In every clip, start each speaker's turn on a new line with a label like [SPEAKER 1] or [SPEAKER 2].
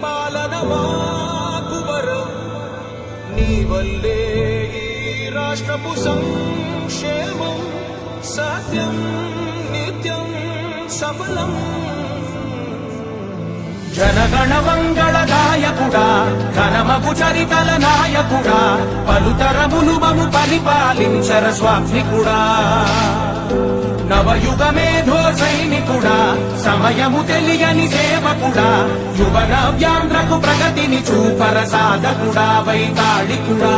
[SPEAKER 1] పరిపాలన మాకు వరం నీ వల్లే ఈ రాష్ట్రపు సంక్షేమం సత్యం నిత్యం సఫలం జనగణ మంగళ నాయకుడా ఘనమగు చరితల నాయకుడా పలుతరములు మము పరిపాలించర స్వామికుడా నవయుగ మేధో సైనికుడా సమయము తెలియని సేవకుడా యువ నవ్యాంధ్రకు ప్రగతిని చూపర సాధకుడా వైతాళికుడా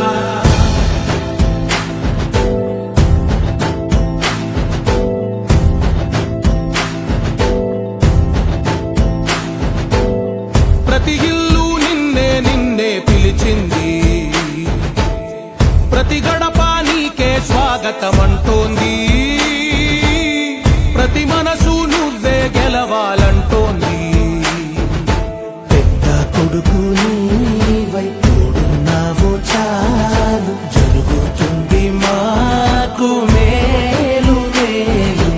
[SPEAKER 1] ప్రతి ఇల్లు నిన్నే నిన్నే పిలిచింది ప్రతి గడప నీకే స్వాగతమంటోంది ప్రతి మనసు నువ్వే గెలవాలంటోంది
[SPEAKER 2] పెద్ద కొడుకు నీవై తోడున్నావు చాలు జరుగుతుంది మాకు మేలు మేలు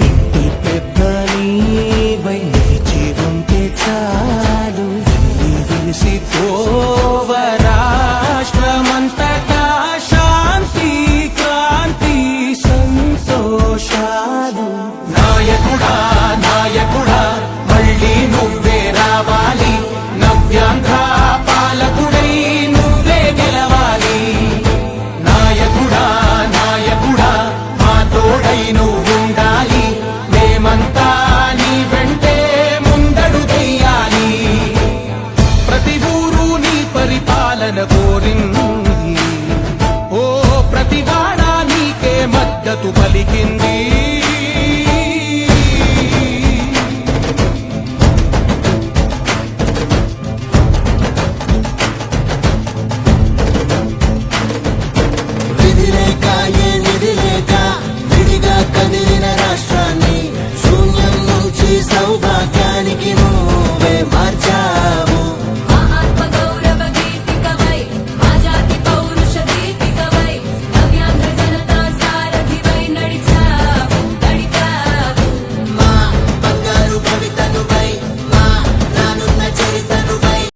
[SPEAKER 2] ఇంటి పెద్ద నీవై నిలిచి ఉంటే చాలు విలిసి పోవ రాష్ట్రమంతటా శాంతి క్రాంతి సంతోషాలు
[SPEAKER 1] నాయకుడా నాయకుడా మళ్ళీ నువ్వే రావాలి నవ్యాంధ్ర పాలకుడై నువ్వే గెలవాలి నాయకుడా నాయకుడా మా తోడై నువ్వుండాలి మేమంతా నీ వెంటే ముందడుగెయ్యాలి ప్రతి ఊరు నీ పరిపాలన కోరింది ఓ ప్రతి వాడా నీకే మద్దతు పలికింది